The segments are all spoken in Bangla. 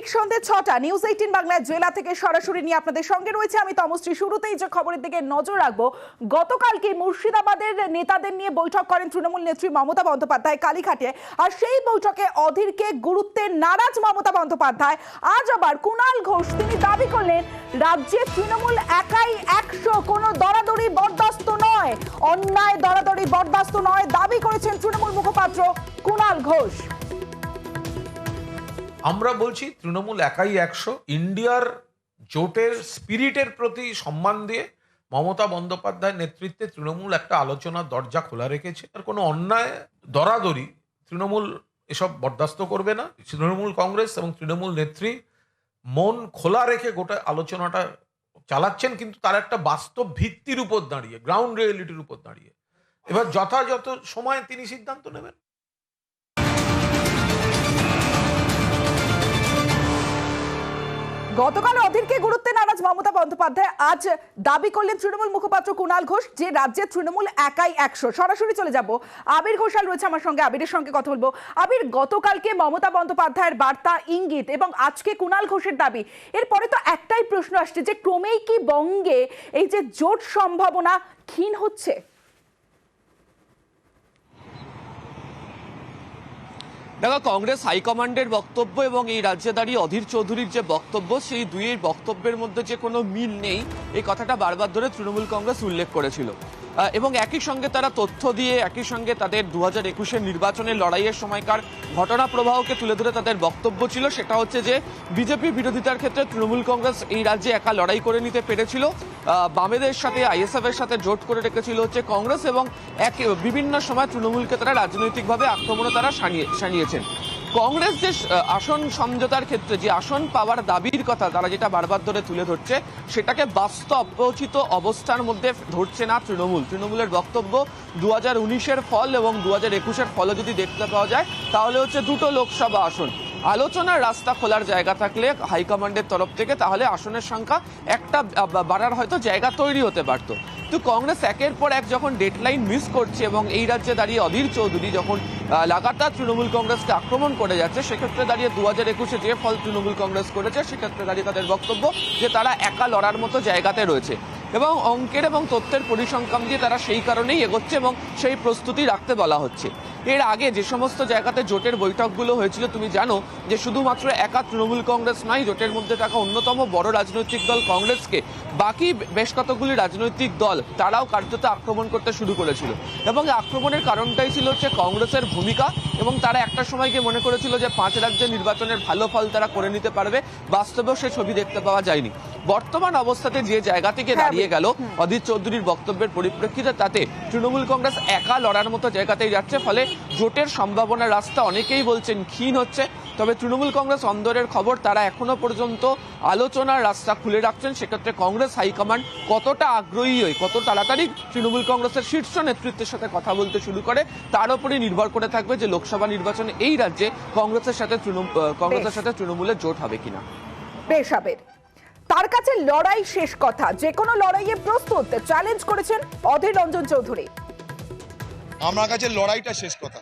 ঠিক সন্ধ্যে ৬টা নিউজ ১৮ বাংলায় জেলা থেকে সরাসরি নিয়ে আপনাদের সঙ্গে রয়েছে আমি তমশ্রী। শুরুতেই যে খবরের দিকে নজর রাখবো, গতকালকে মুর্শিদাবাদের নেতাদের নিয়ে বৈঠক করেন তৃণমূল নেত্রী মমতা বন্দ্যোপাধ্যায় কালীঘাটে। আর সেই বৈঠকে অধীরকে গুরুত্বে নারাজ মমতা বন্দ্যোপাধ্যায়। আজ আবার কুণাল ঘোষ তিনি দাবি করলেন রাজ্যে তৃণমূল একাই ১০০, কোনো দরাদরি বরদাস্ত নয়, অন্যায় দরাদরি বরদাস্ত নয়, দাবি করেছেন তৃণমূল মুখপাত্র কুণাল ঘোষ। আমরা বলছি তৃণমূল একাই ১০০। ইন্ডিয়ার জোটের স্পিরিটের প্রতি সম্মান দিয়ে মমতা বন্দ্যোপাধ্যায়ের নেতৃত্বে তৃণমূল একটা আলোচনার দরজা খোলা রেখেছে। আর কোনো অন্যায় দরাদরি তৃণমূল এসব বরদাস্ত করবে না। তৃণমূল কংগ্রেস এবং তৃণমূল নেত্রী মন খোলা রেখে গোটা আলোচনাটা চালাচ্ছেন, কিন্তু তার একটা বাস্তব ভিত্তির উপর দাঁড়িয়ে, গ্রাউন্ড রিয়েলিটির উপর দাঁড়িয়ে। এবার যথাযথ সময়ে তিনি সিদ্ধান্ত নেবেন। গতকাল অধীরকে গুরুত্বে নারাজ মমতা বন্দ্যোপাধ্যায় আজ দাবি করলেন তৃণমূল মুখপাত্র কুণাল ঘোষ যে রাজ্যে তৃণমূল একাই ১০০। সরাসরি চলে যাব, আবির ঘোষাল রয়েছে আমার সঙ্গে, আবিরের সঙ্গে কথা বলবো। আবির, গতকালকে মমতা বন্দ্যোপাধ্যায়ের বার্তা ইঙ্গিত এবং আজকে কুণাল ঘোষের দাবি, এরপরে তো একটাই প্রশ্ন আসছে যে ক্রমেই কি বঙ্গে এই যে জোট সম্ভাবনা ক্ষীণ হচ্ছে? দেখো, কংগ্রেস হাইকমান্ডের বক্তব্য এবং এই রাজ্যে দাঁড়িয়ে অধীর চৌধুরীর যে বক্তব্য, সেই দুইয়ের বক্তব্যের মধ্যে যে কোনো মিল নেই, এই কথাটা বারবার ধরে তৃণমূল কংগ্রেস উল্লেখ করেছিল। এবং একই সঙ্গে তারা তথ্য দিয়ে একই সঙ্গে তাদের ২০২১-এর নির্বাচনের লড়াইয়ের সময়কার ঘটনা প্রবাহকে তুলে ধরে তাদের বক্তব্য ছিল সেটা হচ্ছে যে বিজেপি বিরোধিতার ক্ষেত্রে তৃণমূল কংগ্রেস এই রাজ্যে একা লড়াই করে নিতে পেরেছিল। বামেদের সাথে, আইএসএফ এর সাথে জোট করে রেখেছিল হচ্ছে কংগ্রেস, এবং বিভিন্ন সময় তৃণমূলকে তারা রাজনৈতিকভাবে আক্রমণও তারা সানিয়েছেন। কংগ্রেস যে আসন সমঝোতার ক্ষেত্রে যে আসন পাওয়ার দাবির কথা তারা যেটা বারবার ধরে তুলে ধরছে, সেটাকে বাস্তবোচিত অবস্থার মধ্যে ধরছে না তৃণমূলের বক্তব্য ২০১৯-এর ফল এবং ২০২১-এর ফলও যদি দেখতে পাওয়া যায় তাহলে হচ্ছে দুটো লোকসভা আসন আলোচনার রাস্তা খোলার জায়গা থাকলে হাইকমান্ডের তরফ থেকে, তাহলে আসনের সংখ্যা একটা বাড়ার হয়তো জায়গা তৈরি হতে পারত। তো কংগ্রেস একের পর এক যখন ডেডলাইন মিস করছে এবং এই রাজ্যে দাঁড়িয়ে অধীর চৌধুরী যখন লাগাতার তৃণমূল কংগ্রেসকে আক্রমণ করে যাচ্ছে, সেক্ষেত্রে দাঁড়িয়ে ২০২১-এ যে ফল তৃণমূল কংগ্রেস করেছে, সেক্ষেত্রে দাঁড়িয়ে তাদের বক্তব্য যে তারা একা লড়ার মতো জায়গাতে রয়েছে এবং অঙ্কের এবং তথ্যের পরিসংখ্যান দিয়ে তারা সেই কারণেই এগোচ্ছে এবং সেই প্রস্তুতি রাখতে বলা হচ্ছে। এর আগে যে সমস্ত জায়গাতে জোটের বৈঠকগুলো হয়েছিল, তুমি জানো যে শুধুমাত্র একা তৃণমূল কংগ্রেস নয়, জোটের মধ্যে থাকা অন্যতম বড় রাজনৈতিক দল কংগ্রেসকে বাকি বেশ কতগুলি রাজনৈতিক দল তারাও কার্যত আক্রমণ করতে শুরু করেছিল এবং আক্রমণের কারণটাই ছিল হচ্ছে কংগ্রেসের ভূমিকা, এবং তারা একটা সময় গিয়ে মনে করেছিল যে ৫ রাজ্যের নির্বাচনের ভালো ফল তারা করে নিতে পারবে। বাস্তবেও সে ছবি দেখতে পাওয়া যায়নি। বর্তমান অবস্থাতে যে জায়গা থেকে দাঁড়িয়ে গেল অধীর চৌধুরীর বক্তব্যের পরিপ্রেক্ষিতে, তাতে তৃণমূল কংগ্রেস একা লড়ার মতো জায়গাতেই যাচ্ছে, ফলে জোটের সম্ভাবনার রাস্তা অনেকেই বলছেন ক্ষীণ হচ্ছে। তবে তৃণমূল কংগ্রেস অন্দরের খবর, তারা এখনো পর্যন্ত আলোচনার রাস্তা খুলে রাখছেন। সেক্ষেত্রে কংগ্রেস হাইকমান্ড কতটা আগ্রহী হয়, কত তাড়াতাড়ি তৃণমূল কংগ্রেসের শীর্ষ নেতৃত্বের সাথে কথা বলতে শুরু করে, তার উপরই নির্ভর করে থাকবে যে লোকসভা নির্বাচনে এই রাজ্যে কংগ্রেসের সাথে তৃণমূলের জোট হবে কিনা। বেশ আবির, তার কাছে লড়াই শেষ কথা, যে কোনো লড়াইয়ে প্রস্তুত, চ্যালেঞ্জ করেছেন অধীর রঞ্জন চৌধুরী। আমার কাছে লড়াইটা শেষ কথা।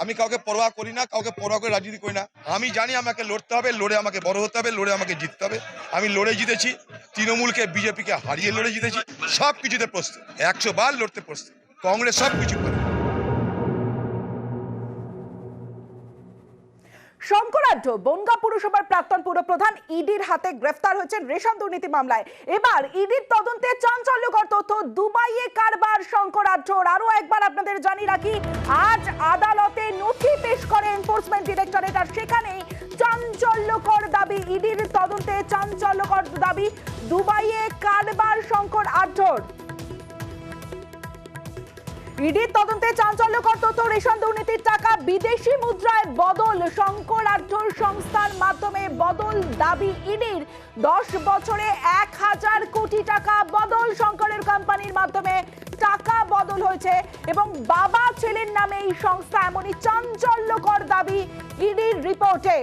আমি কাউকে পরোয়া করি না, কাউকে পরোয়া করে রাজনীতি করি না। আমি জানি আমাকে লড়তে হবে, লড়ে আমাকে বড় হতে হবে, লড়ে আমাকে জিততে হবে। আমি লড়ে জিতেছি, তৃণমূলকে বিজেপিকে হারিয়ে লড়ে জিতেছি। সব কিছুতে প্রস্তুত, ১০০ বার লড়তে প্রস্তুত। কংগ্রেস সব কিছু করে। শঙ্করাঢ্য বনগাঁ পুরসভার প্রাক্তন পুরপ্রধান ইডির হাতে গ্রেফতার হয়েছেন রেশন দুর্নীতি মামলায়। এবার ইডির তদন্তে চাঞ্চল্যকর তথ্য, দুবাইয়ে কারবার শঙ্করাঢ্যর। আরো একবার আপনাদের জানিয়ে রাখি, আজ আদালতে নথি পেশ করে এনফোর্সমেন্ট ডিরেক্টরেট, আর সেখানেই চাঞ্চল্যকর দাবি, ইডির তদন্তে চাঞ্চল্যকর দাবি, দুবাইয়ে কারবার শঙ্করাঢ্যর। ইডির তদন্তে চাঞ্চল্যকর তথ্য, রেশন দুর্নীতির টাকা বিদেশি মুদ্রায় বদল, শঙ্করাঢ্যর সংস্থার মাধ্যমে বদল দাবি ইডির। 10 বছরে ১,০০০ কোটি টাকা বদল, শঙ্করের কোম্পানির মাধ্যমে টাকা বদল হয়েছে এবং বাবা ছেলের নামে এই সংস্থা, এমনই চাঞ্চল্যকর দাবি ইডির রিপোর্টে।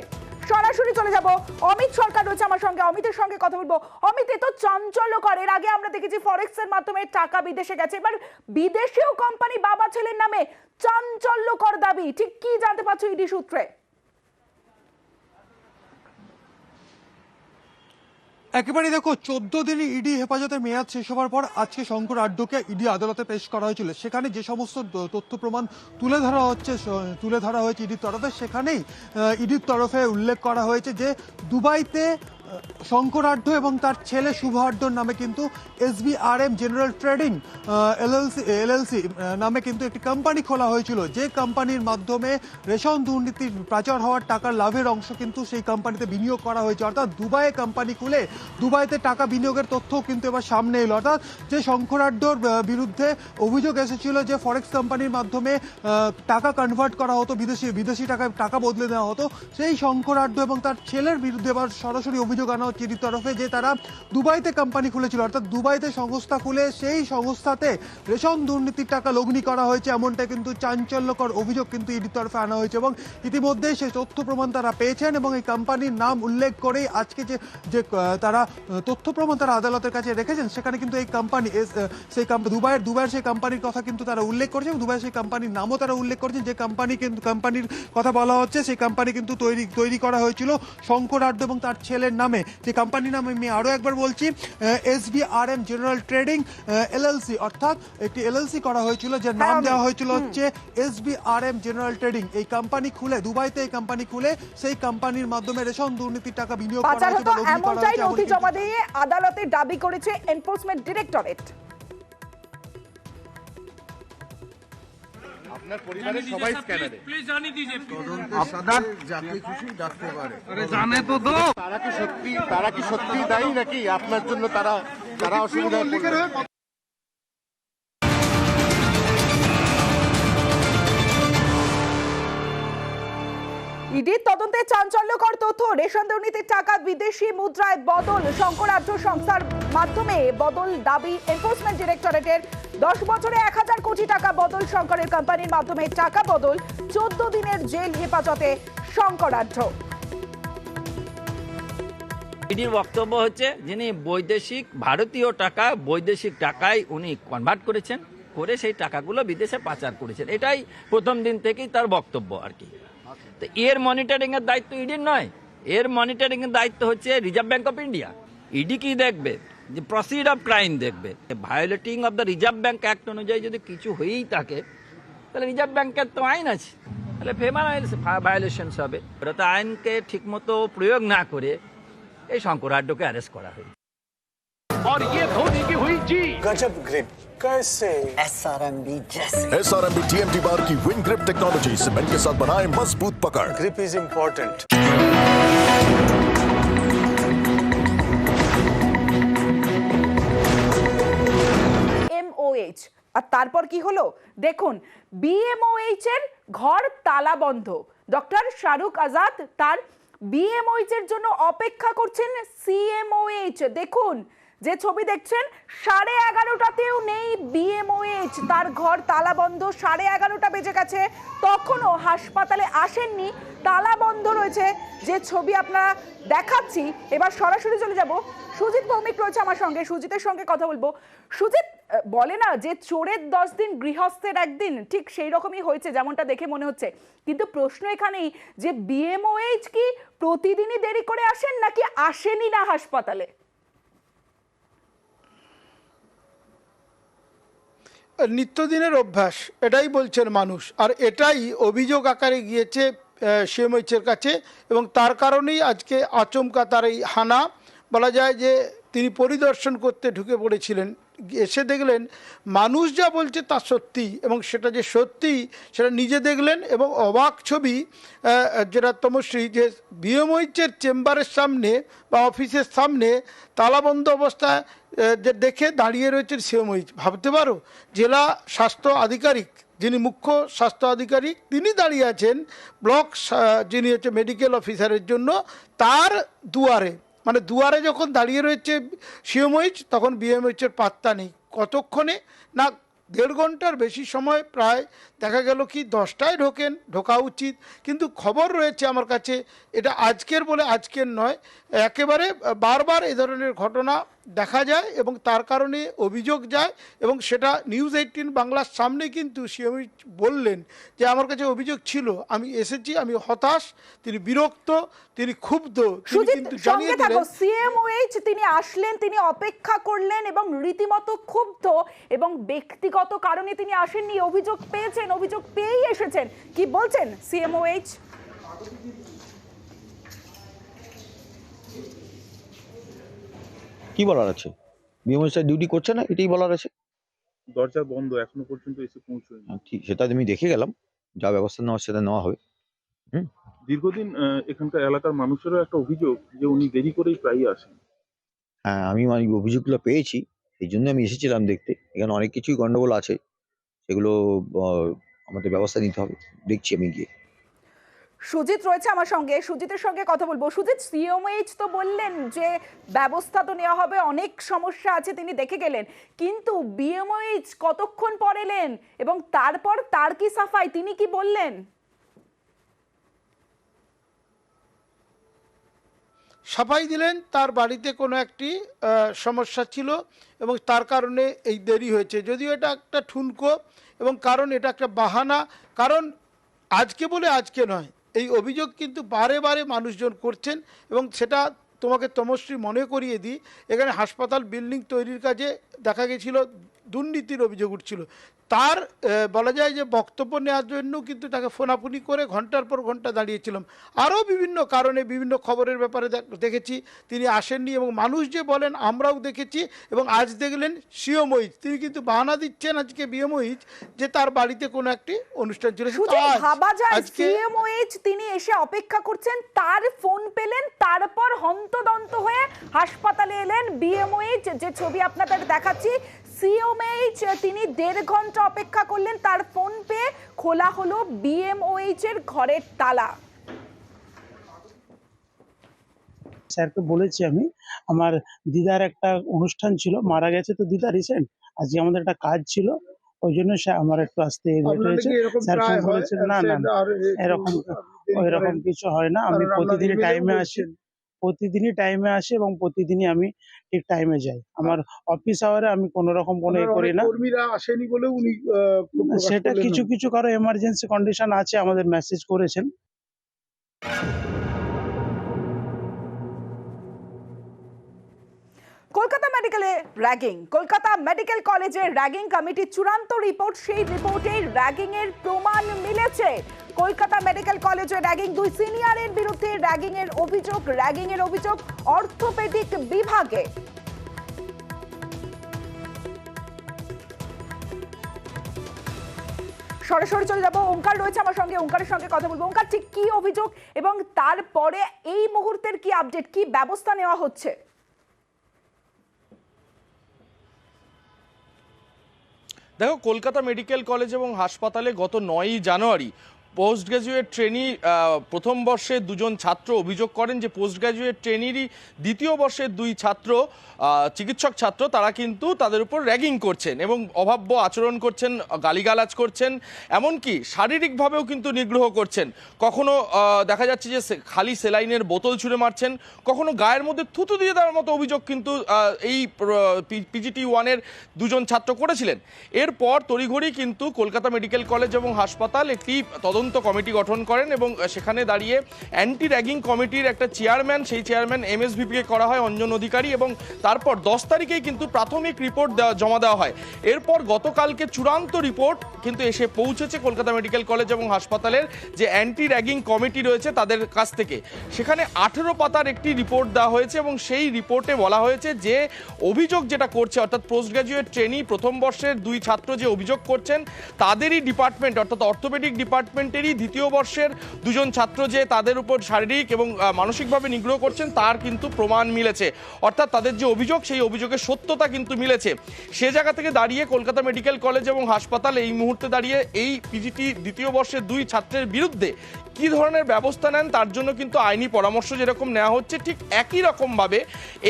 সরাসরি চলে যাব, অমিত সরকার রয়েছে আমার সঙ্গে, অমিতের সঙ্গে কথা বলবো। অমিত, এ তো চাঞ্চল্যকর। এর আগে আমরা দেখেছি ফরেক্সের মাধ্যমে টাকা বিদেশে গেছে, এবার বিদেশিও কোম্পানি বাবা ছেলের নামে, চাঞ্চল্যকর দাবি। ঠিক কি জানতে পারছো ইডি সূত্রে? একেবারে দেখো 14 দিনই ইডি হেফাজতে মেয়াদ শেষ হওয়ার পর আজকে শঙ্কর আড্ডকে ইডি আদালতে পেশ করা হয়েছিল। সেখানে যে সমস্ত তথ্য প্রমাণ তুলে ধরা হয়েছে ইডির তরফে, সেখানেই ইডির তরফে উল্লেখ করা হয়েছে যে দুবাইতে শঙ্কর আড্ড এবং তার ছেলে শুভ আড্ডর নামে কিন্তু SBRM জেনারেল ট্রেডিং এলএলসি নামে কিন্তু একটি কোম্পানি খোলা হয়েছিল, যে কোম্পানির মাধ্যমে রেশন দুর্নীতির পাচার হওয়ার টাকার লাভের অংশ কিন্তু সেই কোম্পানিতে বিনিয়োগ করা হয়েছে। অর্থাৎ দুবাইয়ে কোম্পানি খুলে দুবাইতে টাকা বিনিয়োগের তথ্যও কিন্তু এবার সামনে এলো। অর্থাৎ যে শঙ্কর আড্ডর বিরুদ্ধে অভিযোগ এসেছিল যে ফরেক্স কোম্পানির মাধ্যমে টাকা কনভার্ট করা হতো, বিদেশি টাকায় টাকা বদলে দেওয়া হতো, সেই শঙ্কর আড্ড এবং তার ছেলের বিরুদ্ধে এবার সরাসরি অভিযোগ আনা হচ্ছে ইডির তরফে যে তারা দুবাইতে কোম্পানি খুলেছিল, অর্থাৎ দুবাইতে সংস্থা খুলে সেই সংস্থাতে রেশন দুর্নীতির টাকা লগ্নি করা হয়েছে, এমনটা কিন্তু চাঞ্চল্যকর অভিযোগ কিন্তু ইডির তরফে আনা হয়েছে। এবং ইতিমধ্যে সেই তথ্য প্রমাণ তারা পেয়েছেন এবং এই কোম্পানির নাম উল্লেখ করেই আজকে যে তারা তথ্য প্রমাণ তারা আদালতের কাছে রেখেছেন, সেখানে কিন্তু এই কোম্পানি সেই দুবাইয়ের সেই কোম্পানির কথা কিন্তু তারা উল্লেখ করেছেন এবং দুবাইয়ের সেই কোম্পানির নামও তারা উল্লেখ করেছেন। যে কোম্পানির কথা বলা হচ্ছে সেই কোম্পানি কিন্তু তৈরি করা হয়েছিল শঙ্কর আড্ড এবং তার ছেলের নামে। যে কোম্পানির নাম আমি আরো একবার বলছি, SBRM জেনারেল ট্রেডিং এলএলসি, অর্থাৎ একটি এলএলসি করা হয়েছিল, যে নাম দেওয়া হয়েছিল হচ্ছে SBRM জেনারেল ট্রেডিং। এই কোম্পানি খুলে দুবাইতে এই কোম্পানি খুলে সেই কোম্পানির মাধ্যমে রেশন দুর্নীতির টাকা বিনিয়োগ করা পাচার হয়েছে, হতো এমনটাই নথি জমা দিয়ে আদালতে দাবি করেছে এনফোর্সমেন্ট ডিরেক্টরেট। আপনার পরিবারের সবাই স্ক্যানারে প্লিজ জানিয়ে দিজিए আপনার যাকে খুশি ডাকতে পারে। আরে জানে তো দো তারা কি সত্যি দায়ী নাকি আপনার জন্য তারা অসুবিধায় পড়বে? ইডির তদন্তে চাঞ্চল্যকর তথ্য, রেশন দুর্নীতির টাকা বিদেশি মুদ্রায় বদল, শঙ্কর আড্ড সংস্থার মাধ্যমে বদল দাবি এনফোর্সমেন্ট ডিরেক্টরেটের। 10 বছরে 1000 কোটি টাকা বদল, শঙ্করের কোম্পানির মাধ্যমে টাকা বদল, 14 দিনের জেল হেফাজতে শঙ্কর আড্ড। ইডির বক্তব্য হচ্ছে যিনি ভারতীয় টাকা বৈদেশিক টাকায় উনি কনভার্ট করেছেন, করে সেই টাকাগুলো বিদেশে পাচার করেছেন। এটাই প্রথম দিন থেকেই তার বক্তব্য আর কি। তো এর মনিটরিং এর দায়িত্ব ইডির নয়, এর মনিটরিং এর দায়িত্ব হচ্ছে Reserve Bank of India. ED কি দেখবে? যে প্রসিড অফ ক্রাইম দেখবে। Violating of the Reserve Bank act অনুযায়ী যদি কিছু হয়েই থাকে তাহলে রিজার্ভ ব্যাংকের তো আইন আছে, তাহলে ফেমার ভায়োলেশনস হবে। ওরা তো আইনকে ঠিকমতো প্রয়োগ না করে এই শঙ্কর আড্ডকে অ্যারেস্ট করা হয়েছে। और ये धोनी की हुई जी गजब ग्रिप कैसे SRMB जैसे SRMB TMT बार की विंग ग्रिप टेक्नोलॉजी सीमेंट के साथ बनाए मजबूत पकड़। Grip is important. MOH আর তারপর কি হলো দেখুন, BMOH এর ঘর তালা বন্ধ। ডক্টর শাহরুখ আজাদ তার BMOH এর জন্য অপেক্ষা করছেন CMOH। দেখুন যে ছবি দেখছেন, 11:30টাতেও নেই BMOH, তার ঘর তালা বন্ধ। 11:30 বেজে গেছে, তখনও হাসপাতালে আসেননি, তালা বন্ধ রয়েছে। যে ছবি আপনারা দেখাচ্ছি, এবার সরাসরি চলে যাব, সুজিত ভৌমিক রয়েছে আমার সঙ্গে, সুজিতের সঙ্গে কথা বলবো। সুজিত, বলে না যে চোরের 10 দিন গৃহস্থের একদিন, ঠিক সেই রকমই হয়েছে যেমনটা দেখে মনে হচ্ছে। কিন্তু প্রশ্ন এখানেই যে BMOH কি প্রতিদিনই দেরি করে আসেন নাকি আসেনই না হাসপাতালে? নিত্যদিনের অভ্যাস, এটাই বলছেন মানুষ, আর এটাই অভিযোগ আকারে গিয়েছে সিএমএইচের কাছে এবং তার কারণেই আজকে আচমকা তার এই হানা। বলা যায় যে তিনি পরিদর্শন করতে ঢুকে পড়েছিলেন, এসে দেখলেন মানুষ যা বলছে তা সত্যি এবং সেটা যে সত্যি সেটা নিজে দেখলেন। এবং অবাক ছবি যেটা তমশ্রী, যে BMOH-এর চেম্বারের সামনে বা অফিসের সামনে তালাবন্ধ অবস্থায় যে দেখে দাঁড়িয়ে রয়েছেন CMOH। ভাবতে পারো, জেলা স্বাস্থ্য আধিকারিক, যিনি মুখ্য স্বাস্থ্য আধিকারিক, তিনি দাঁড়িয়ে আছেন ব্লক যিনি হচ্ছে মেডিকেল অফিসারের জন্য, তার দুয়ারে, মানে দুয়ারে যখন দাঁড়িয়ে রয়েছে CMOH, তখন BMOH-এর পাত্তা নেই। কতক্ষণে না 1.5 ঘন্টার বেশি সময়, প্রায় দেখা গেল কি 10টায় ঢোকা উচিত, কিন্তু খবর রয়েছে আমার কাছে, এটা আজকের বলে আজকের নয়, একেবারে বারবার এ ধরনের ঘটনা দেখা যায় এবং তার কারণে অভিযোগ যায় এবং সেটা নিউজ 18 বাংলার সামনে কিন্তু সিএমএইচ বললেন যে আমার কাছে অভিযোগ ছিল, আমি এসেছি, আমি হতাশ, তিনি বিরক্ত, তিনি ক্ষুব্ধ, তিনি সুজিত কিন্তু সঙ্গে জানিয়ে থাকো, দিলেন সিএমওএইচ তিনি আসলেন, তিনি অপেক্ষা করলেন এবং রীতিমতো ক্ষুব্ধ এবং ব্যক্তিগত কারণে তিনি আসেননি, অভিযোগ পেয়েছেন, অভিযোগ পেয়েই এসেছেন। কি বলছেন সিএমওএইচ? কি বলার আছে? বিএমএস ডিউটি করছে না, এটাই বলার আছে। দরজা বন্ধ, এখনো পর্যন্ত এসে পৌঁছয়নি। ঠিক, সেটা আমি দেখে গেলাম, যা ব্যবস্থা নেওয়ার সেটা নেওয়া হবে। দীর্ঘদিন এখানকার এলাকার মানুষেরও একটা অভিযোগ যে উনি দেরি করেই প্রায়ই আসেন। হ্যাঁ, আমি অভিযোগগুলো পেয়েছি, সেই জন্য আমি এসেছিলাম দেখতে। এখানে অনেক কিছুই গন্ডগোল আছে, সেগুলো আমাদের ব্যবস্থা নিতে হবে, দেখছি আমি গিয়ে। সুজিত রয়েছে আমার সঙ্গে, সুজিতের সঙ্গে কথা বলবো। সুজিত, সিএমএইচ তো বললেন যে ব্যবস্থা তো নেওয়া হবে, অনেক সমস্যা আছে, তিনি দেখে গেলেন, কিন্তু বিএমওএইচ কতক্ষণ পর এলেন এবং তারপর তার কি সাফাই, তিনি কি বললেন? সাফাই দিলেন তার বাড়িতে কোনো একটি সমস্যা ছিল এবং তার কারণে এই দেরি হয়েছে। যদিও এটা একটা ঠুনকো এবং কারণ এটা একটা বাহানা, কারণ আজকে বলে আজকে নয়, এই অভিযোগ কিন্তু বারে বারে মানুষজন করছেন এবং সেটা তোমাকে তমশ্রী মনে করিয়ে দিই, এখানে হাসপাতাল বিল্ডিং তৈরির কাজে দেখা গেছিল দুর্নীতির অভিযোগ উঠছিল, তার বলা যায় যে বক্তব্য নেওয়ার জন্য কিন্তু তাকে ফোনাফুনি করে ঘন্টার পর ঘন্টা দাঁড়িয়েছিলাম। আরও বিভিন্ন কারণে বিভিন্ন খবরের ব্যাপারে দেখেছি তিনি আসেননি এবং মানুষ যে বলেন আমরাও দেখেছি এবং আজ দেখলেন সিএমওইচ তিনি কিন্তু বাহানা দিচ্ছেন আজকে বিএমওইচ যে তার বাড়িতে কোনো একটি অনুষ্ঠান ছিল। ভাবা যায় সিএমওইচ তিনি এসে অপেক্ষা করছেন, তার ফোন পেলেন, তারপর হন্তদন্ত হয়ে হাসপাতালে এলেন বিএমওইচ, যে ছবি আপনাদের দেখাচ্ছি। সিএমএইচ তিনি 1.5 ঘন্টা অপেক্ষা করলেন, তার ফোন পেয়ে খোলা হলো বিএমওএইচ এর ঘরের তালা। স্যারকে বলেছি আমি, আমার দিদার একটা অনুষ্ঠান ছিল, মারা গেছে তো দিদা রিসেন্ট, আজকে আমাদের একটা কাজ ছিল, ওই জন্য আমার একটু আসতে লেট হয়েছে। স্যার ফোন করেছেন, না না এরকম কিছু হয় না, আমি প্রতিদিনই টাইমে আসি, প্রতিদিনই টাইমে আসি এবং প্রতিদিনই আমি ঠিক টাইমে যাই। আমার অফিস আওয়ারে আমি কোনো রকম কোনো করি না। কর্মীরা আসেনি বলে উনি সেটা কিছু কিছু কারো এমার্জেন্সি কন্ডিশন আছে, আমাদের মেসেজ করেছেন। কলকাতা মেডিকেলে র্যাগিং, কলকাতা মেডিকেল কলেজে র্যাগিং কমিটির চূড়ান্ত রিপোর্ট, সেই রিপোর্টে র্যাগিং এর প্রমাণ মিলেছে। কলকাতা মেডিকেল কলেজে র্যাগিং, 2 সিনিয়রের বিরুদ্ধে র্যাগিং এর অভিযোগ অর্থোপেডিক বিভাগে। সরাসরি চলে যাবো, ওঙ্কার রয়েছে আমার সঙ্গে, ওঙ্কারের সঙ্গে কথা বলবো। ওঙ্কার, ঠিক কি অভিযোগ এবং তারপরে এই মুহূর্তের কি আপডেট, কি ব্যবস্থা নেওয়া হচ্ছে? দেখো, কলকাতা মেডিকেল কলেজ এবং হাসপাতালে গত 9ই জানুয়ারি পোস্ট গ্র্যাজুয়েট ট্রেনি প্রথম বর্ষের 2জন ছাত্র অভিযোগ করেন যে পোস্ট গ্র্যাজুয়েট ট্রেনিরই দ্বিতীয় বর্ষের 2 ছাত্র চিকিৎসক ছাত্র তারা কিন্তু তাদের উপর র্যাগিং করছেন এবং অভাব্য আচরণ করছেন, গালিগালাজ করছেন, এমনকি শারীরিকভাবেও কিন্তু নিগ্রহ করছেন। কখনো দেখা যাচ্ছে যে খালি সেলাইনের বোতল ছুঁড়ে মারছেন, কখনো গায়ের মধ্যে থুতু দিয়ে দেওয়ার মতো অভিযোগ কিন্তু এই পিজিটি 1-এর 2জন ছাত্র করেছিলেন। এরপর তড়িঘড়ি কিন্তু কলকাতা মেডিকেল কলেজ এবং হাসপাতাল একটি তদন্ত কমিটি গঠন করেন এবং সেখানে দাঁড়িয়ে অ্যান্টি র্যাগিং কমিটির একটা চেয়ারম্যান, সেই চেয়ারম্যান এমএসভিপিকে করা হয় অঞ্জন অধিকারী এবং তারপর 10 তারিখেই কিন্তু প্রাথমিক রিপোর্ট জমা দেওয়া হয়। এরপর গতকালকে চূড়ান্ত রিপোর্ট কিন্তু এসে পৌঁছেছে কলকাতা মেডিকেল কলেজ এবং হাসপাতালের যে অ্যান্টি র্যাগিং কমিটি রয়েছে তাদের কাছ থেকে। সেখানে 18 পাতার একটি রিপোর্ট দেওয়া হয়েছে এবং সেই রিপোর্টে বলা হয়েছে যে অভিযোগ যেটা করছে, অর্থাৎ পোস্ট গ্র্যাজুয়েট ট্রেনি প্রথম বর্ষের 2 ছাত্র যে অভিযোগ করছেন তাদেরই ডিপার্টমেন্ট, অর্থাৎ অর্থোপেডিক ডিপার্টমেন্টেরই দ্বিতীয় বর্ষের 2জন ছাত্র যে তাদের উপর শারীরিক এবং মানসিকভাবে নিগ্রহ করছেন তার কিন্তু প্রমাণ মিলেছে, অর্থাৎ তাদের যে অভিযোগ সেই অভিযোগের সত্যতা কিন্তু মিলেছে। সে জায়গা থেকে দাঁড়িয়ে কলকাতা মেডিকেল কলেজ এবং হাসপাতাল এই মুহূর্তে দাঁড়িয়ে এই পিজিটি দ্বিতীয় বর্ষের 2 ছাত্রের বিরুদ্ধে কি ধরনের ব্যবস্থা নেন তার জন্য কিন্তু আইনি পরামর্শ যেরকম নেওয়া হচ্ছে, ঠিক একই রকমভাবে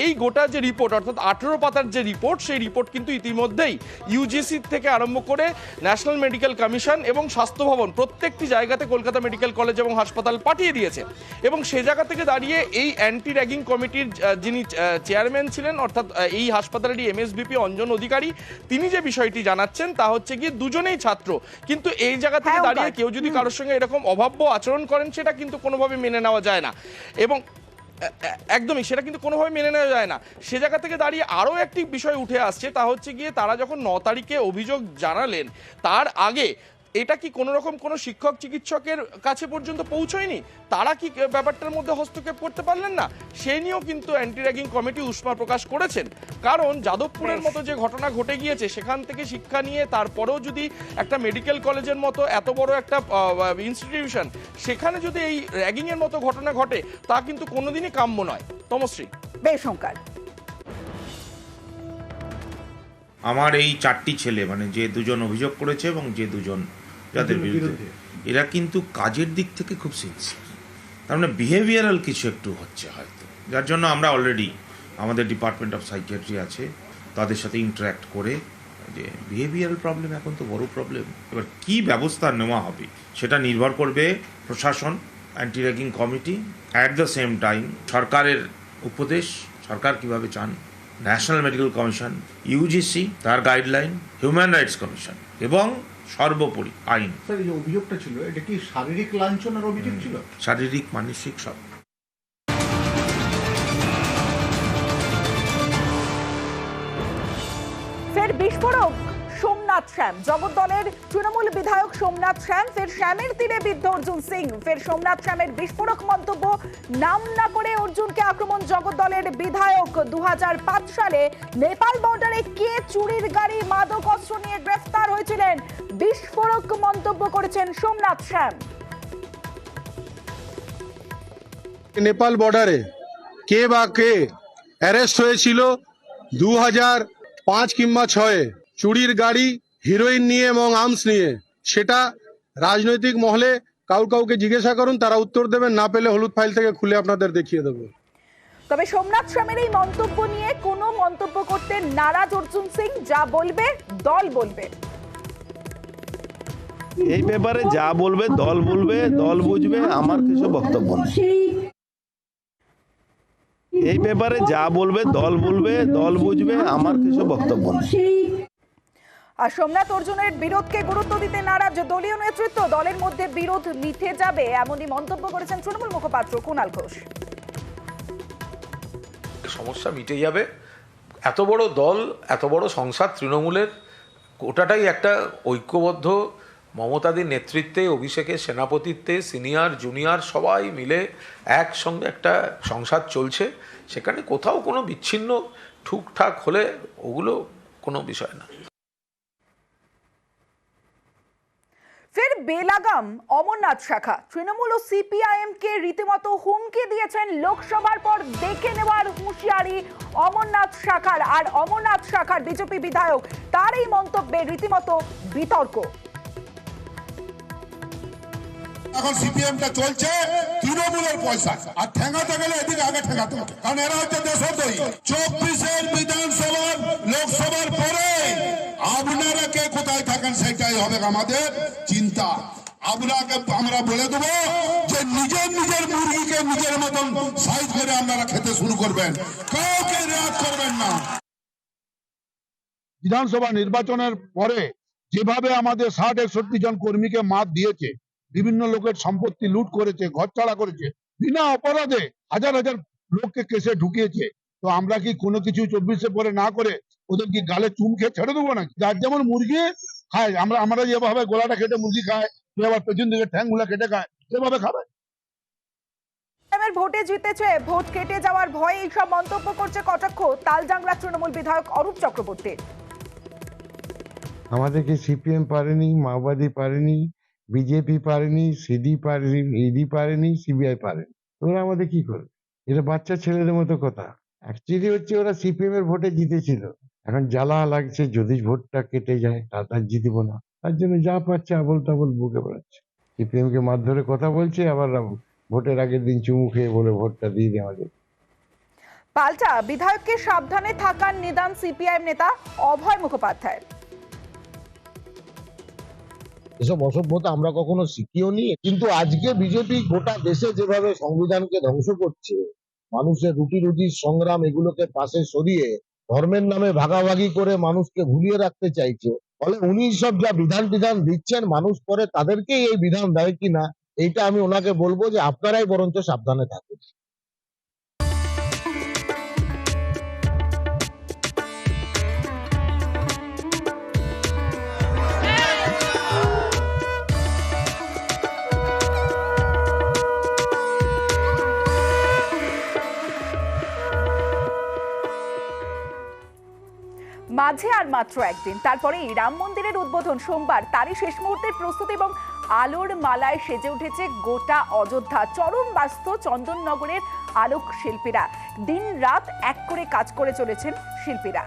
এই গোটা যে রিপোর্ট অর্থাৎ 18 পাতার যে রিপোর্ট, সেই রিপোর্ট কিন্তু ইতিমধ্যেই ইউজিসি থেকে আরম্ভ করে ন্যাশনাল মেডিকেল কমিশন এবং স্বাস্থ্য ভবন প্রত্যেকটি জায়গাতে কলকাতা মেডিকেল কলেজ এবং হাসপাতাল পাঠিয়ে দিয়েছে। এবং সে জায়গা থেকে দাঁড়িয়ে এই অ্যান্টি র্যাগিং কমিটির যিনি চেয়ারম্যান ছিলেন অর্থাৎ এই হাসপাতালেরই এমএসবিপি অঞ্জন অধিকারী, তিনি যে বিষয়টি জানাচ্ছেন তা হচ্ছে গিয়ে দুজনেই ছাত্র, কিন্তু এই জায়গা থেকে দাঁড়িয়ে কেউ যদি কারোর সঙ্গে এরকম অভাব্য আচরণ করেন সেটা কিন্তু কোনোভাবে মেনে নেওয়া যায় না। এবং একদমই সেটা কিন্তু কোনোভাবে মেনে নেওয়া যায় না। সে জায়গা থেকে দাঁড়িয়ে আরও একটি বিষয় উঠে আসছে, তা হচ্ছে গিয়ে তারা যখন 9 তারিখে অভিযোগ জানালেন তার আগে এটা কি কোনো রকম কোনো শিক্ষক চিকিৎসকের কাছে পর্যন্ত পৌঁছয়নি? তারা কি ব্যাপারটার মধ্যে হস্তক্ষেপ করতে পারলেন না? সেই নিয়েও কিন্তু অ্যান্টি র্যাগিং কমিটি উষ্মা প্রকাশ করেছেন। কারণ যাদবপুরের মতো যে ঘটনা ঘটে গিয়েছে সেখান থেকে শিক্ষা নিয়ে তারপরেও যদি একটা মেডিকেল কলেজের মতো এত বড় একটা ইনস্টিটিউশন, সেখানে যদি এই র্যাগিংয়ের মতো ঘটনা ঘটে তা কিন্তু কোনোদিনই কাম্য নয়। তমশ্রী। বেশ ওঙ্কার। আমার এই 4টি ছেলে, মানে যে দুজন অভিযোগ করেছে এবং যে দুজন যাদের বিরুদ্ধে, এরা কিন্তু কাজের দিক থেকে খুব সিনসিয়ার, তার মানে বিহেভিয়ারাল কিছু একটু হচ্ছে হয়তো, যার জন্য আমরা অলরেডি আমাদের ডিপার্টমেন্ট অফ সাইকিয়াট্রি আছে, তাদের সাথে ইন্টারাক্ট করে যে বিহেভিয়ারাল প্রবলেম এখন তো বড় প্রবলেম, এবার কি ব্যবস্থা নেওয়া হবে সেটা নির্ভর করবে প্রশাসন, anti ragging committee, at the same time সরকারের উপদেশ, সরকার কিভাবে চান, ন্যাশনাল মেডিকেল কমিশন, ইউজিসি তার গাইডলাইন, হিউম্যান রাইটস কমিশন এবং সর্বোপরি আইন। স্যার, এই যে অভিযোগটা ছিল এটা কি শারীরিক লাঞ্ছনার অভিযোগ ছিল? শারীরিক, মানসিক সব। ফের বিস্ফোরক সোমনাথ শ্যাম, জগদ্দলের তৃণমূল বিধায়ক সোমনাথ শ্যাম, ফের শ্যামের তীরে বিদ্ধ অর্জুন সিং। ফের সোমনাথ শ্যামের বিস্ফোরক মন্তব্য, নাম না করে অর্জুনকে আক্রমণ জগদ্দলের বিধায়ক। 2005 সালে নেপাল বর্ডারে কে চুরির গাড়ি মাদক অস্ত্র নিয়ে গ্রেফতার হয়েছিলেন? বিস্ফোরক মন্তব্য করেছেন সোমনাথ শ্যাম। নেপাল বর্ডারে কে বা কে অ্যারেস্ট হয়েছিল 2005 কিংবা 6-এ চুরির গাড়ি, হিরোইন নিয়ে এবং আর্মস নিয়ে? সেটা রাজনৈতিক মহলে কাউকে জিজ্ঞাসা করুন, তারা উত্তর দেবেন, না পেলে হলুদ ফাইল থেকে খুলে আপনাদের দেখিয়ে দেবো। তবে সোমনাথ শ্যামের এই মন্তব্য নিয়ে কোনো মন্তব্য করতে নারাজ অর্জুন সিং, যা বলবে দল বলবে। এই ব্যাপারে যা বলবে দল বলবে, দল বুঝবে, আমার কিছু বক্তব্য নেই। এই ব্যাপারে যা বলবে দল বলবে, দল বুঝবে, আমার কিছু বক্তব্য নেই। আর সোমনাথ অর্জুনের বিরোধকে গুরুত্ব দিতে নারাজ দলীয় নেতৃত্ব, দলের মধ্যে বিরোধ মিটে যাবে এমনই মন্তব্য করেছেন তৃণমূল মুখপাত্র কুণাল ঘোষ। সমস্যা মিটে যাবে। এত বড় দল, এত বড় সংসদ তৃণমূলের, গোটাটাই একটা ঐক্যবদ্ধ মমতাদির নেতৃত্বে, অভিষেকের সেনাপতিত্বে, সিনিয়র জুনিয়র সবাই মিলে একসঙ্গে একটা সংসদ চলছে। সেখানে কোথাও কোনো বিচ্ছিন্ন ঠুকঠাক হলে ওগুলো কোনো বিষয় না। ফের বেলাগাম অমরনাথ শাখা, তৃণমূল ও সিপিআইএম কে রীতিমতো হুমকি দিয়েছেন লোকসভার পর দেখে নেওয়ার হুঁশিয়ারি অমরনাথ শাখার। আর অমরনাথ শাখার বিজেপি বিধায়ক, তার এই মন্তব্যে রীতিমতো বিতর্ক। এখন সিপিএমটা চলছে তৃণমূলের পয়সা, আর ঠেঙাতে গেলে এদিকে আগে ঠেঙাতে হবে, কারণ এরা হচ্ছে দেশদ্রোহী। 24-এর বিধানসভার লোকসভার পরে আপনারা কে কোথায় থাকেন সেটাই হবে আমাদের চিন্তা। আপনাকে আমরা বলে দেবো যে নিজের মুরগিকে নিজের মতন সাইজ করে আপনারা খেতে শুরু করবেন, কাউকে রেয়াত করবেন না। বিধানসভা নির্বাচনের পরে যেভাবে আমাদের 60-61 জন কর্মীকে মাত দিয়েছে, বিভিন্ন লোকের সম্পত্তি লুট করেছে, ঘরছাড়া করেছে, বিনা অপরাধে হাজার হাজার লোককে কেসে ঢুকিয়েছে, তো আমরা কি কোনো কিছু 24-এ পরে না করে ওদের কি গালে চুম খেয়ে ছেড়ে দেবো নাকি? যার যেমন মুরগি খায়, আমরা যেভাবে গোলাটা কেটে মুরগি খায়, সে আবার পেছন দিকে ঠ্যাংগুলা কেটে খায়, সেভাবে খাবে। ভোটে জিতেছে, ভোট কেটে যাওয়ার ভয়ে এইসব মন্তব্য করছে কটাক্ষ তালজাংলা তৃণমূল বিধায়ক অরূপ চক্রবর্তী। আমাদেরকে সিপিএম পারেনি, মাওবাদী পারেনি, বিজেপি পারেনি, সিডি পারেনি, ইডি পারেনি, সিবিআই পারেনি, ওরা আমাদের কি করবে? এটা বাচ্চা ছেলেদের মতো কথা। অ্যাকচুয়ালি হচ্ছে ওরা সিপিএম এর ভোটে জিতেছিল, এখন জ্বালা লাগছে যদি ভোটটা কেটে যায়, তার জিতব না, তার জন্য যা পাচ্ছে আবল তাবল বুকে বেড়াচ্ছে। সিপিএম কে মারধরে কথা বলছে, আবার ভোটের আগের দিন চুমু খেয়ে বলে ভোটটা দিয়ে দেওয়া যায়। পাল্টা বিধায়ককে সাবধানে থাকার নিদান সিপিআইএম নেতা অভয় মুখোপাধ্যায়। এসব অসভ্যতা আমরা কখনো শিখিও নি, কিন্তু আজকে বিজেপি গোটা দেশে যেভাবে সংবিধানকে ধ্বংস করছে, মানুষের রুটি রুটির সংগ্রাম এগুলোকে পাশে সরিয়ে ধর্মের নামে ভাগাভাগি করে মানুষকে ভুলিয়ে রাখতে চাইছে। ফলে উনি সব যা বিধান দিচ্ছেন, মানুষ পরে তাদেরকেই এই বিধান দেয় কিনা, এইটা আমি ওনাকে বলবো যে আপনারাই বরঞ্চ সাবধানে থাকুন। মাঝে আর মাত্র একদিন, তারপরেই রাম মন্দিরের উদ্বোধন সোমবার। তারই শেষ মুহূর্তের প্রস্তুতি এবং আলোর মালায় সেজে উঠেছে গোটা অযোধ্যা। চরম ব্যস্ত চন্দননগরের আলোক শিল্পীরা, দিন রাত এক করে কাজ করে চলেছেন শিল্পীরা।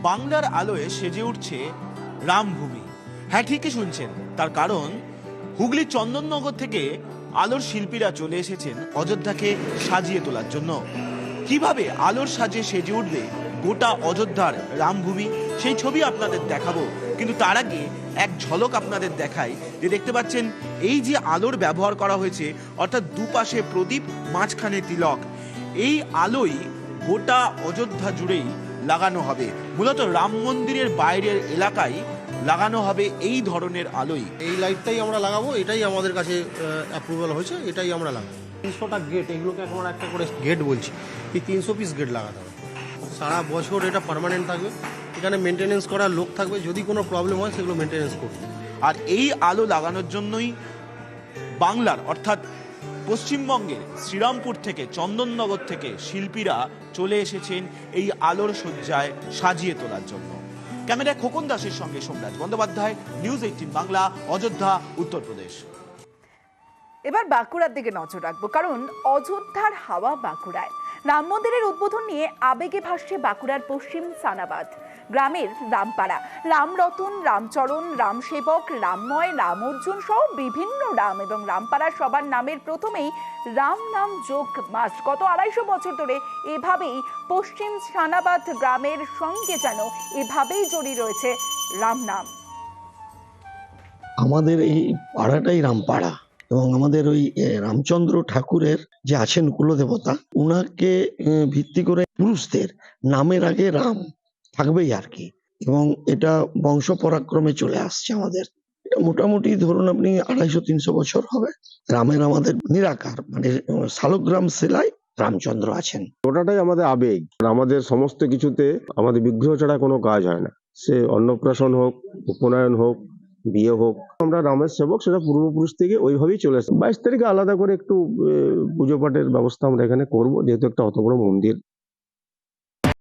বাংলার আলোয় সেজে উঠছে রামভূমি। হ্যাঁ, ঠিকই শুনছেন, তার কারণ হুগলির চন্দননগর থেকে আলোর শিল্পীরা চলে এসেছেন অযোধ্যাকে সাজিয়ে তোলার জন্য। কিভাবে আলোর সাজে সেজে উঠবে গোটা অযোধ্যার রামভূমি, সেই ছবি আপনাদের দেখাবো। কিন্তু তার আগে এক ঝলক আপনাদের দেখাই, যে দেখতে পাচ্ছেন এই যে আলোর ব্যবহার করা হয়েছে, অর্থাৎ দুপাশে প্রদীপ, মাঝখানে তিলক, এই আলোই গোটা অযোধ্যা জুড়েই লাগানো হবে। মূলত রাম মন্দিরের বাইরের এলাকায় লাগানো হবে এই ধরনের আলোই। এই লাইটটাই আমরা লাগাবো, এটাই আমাদের কাছে অ্যাপ্রুভাল হয়েছে, এটাই আমরা লাগাবো। 300টা গেট, এগুলোকে এখন একটা করে গেট বলছি, এই 300 পিস গেট লাগাতে হবে। সারা বছর এটা পার্মানেন্ট থাকবে, এখানে মেনটেনেন্স করার লোক থাকবে, যদি কোনো প্রবলেম হয় সেগুলো মেনটেনেন্স করবে। আর এই আলো লাগানোর জন্যই বাংলার অর্থাৎ পশ্চিমবঙ্গের শ্রীরামপুর থেকে, চন্দননগর থেকে শিল্পীরা চলে এসেছেন এই আলোর সজ্জায় সাজিয়ে তোলার জন্য। ক্যামেরায় খোকন দাসের সঙ্গে সোমরাজ বন্দ্যোপাধ্যায়, নিউজ 18 বাংলা, অযোধ্যা, উত্তরপ্রদেশ। এবার বাঁকুড়ার দিকে নজর রাখবো, কারণ অযোধ্যার হাওয়া বাঁকুড়ায়। রাম মন্দিরের উদ্বোধন নিয়ে আবেগে ভাসছে বাঁকুড়ার পশ্চিম সানাবাদ গ্রামের রামপাড়া। রামরতন, রামচরণ, রামসেবক, রামময়, রাম অর্জুন সহ বিভিন্ন রাম এবং রামপাড়ার সবার নামের প্রথমেই রাম নাম যোগ মাস। গত 250 বছর ধরে এভাবেই পশ্চিম সানাবাদ গ্রামের সঙ্গে যেন এভাবেই জড়িয়ে রয়েছে রাম নাম। আমাদের এই পাড়াটাই রামপাড়া, এবং আমাদের ওই রামচন্দ্র ঠাকুরের যে আছেন কুলদেবতা, উনাকে ভিত্তি করে পুরুষদের নামের আগে রাম থাকবেই আর কি, এবং এটা বংশ পরাক্রমে চলে আসছে আমাদের। এটা মোটামুটি ধরুন আপনি 250-300 বছর হবে। রামের আমাদের নিরাকার মানে শালগ্রাম শিলায় রামচন্দ্র আছেন। ওটাটাই আমাদের আবেগ। আমাদের সমস্ত কিছুতে আমাদের বিগ্রহ ছাড়া কোনো কাজ হয় না, সে অন্নপ্রাশন হোক, উপনয়ন হোক, বিয়ে হোক, আমরা রামের সেবক, সেটা পূর্বপুরুষ থেকে ওইভাবেই চলে আসে। 22 তারিখে আলাদা করে একটু পুজো পাঠের ব্যবস্থা আমরা এখানে করবো, যেহেতু একটা অত বড় মন্দির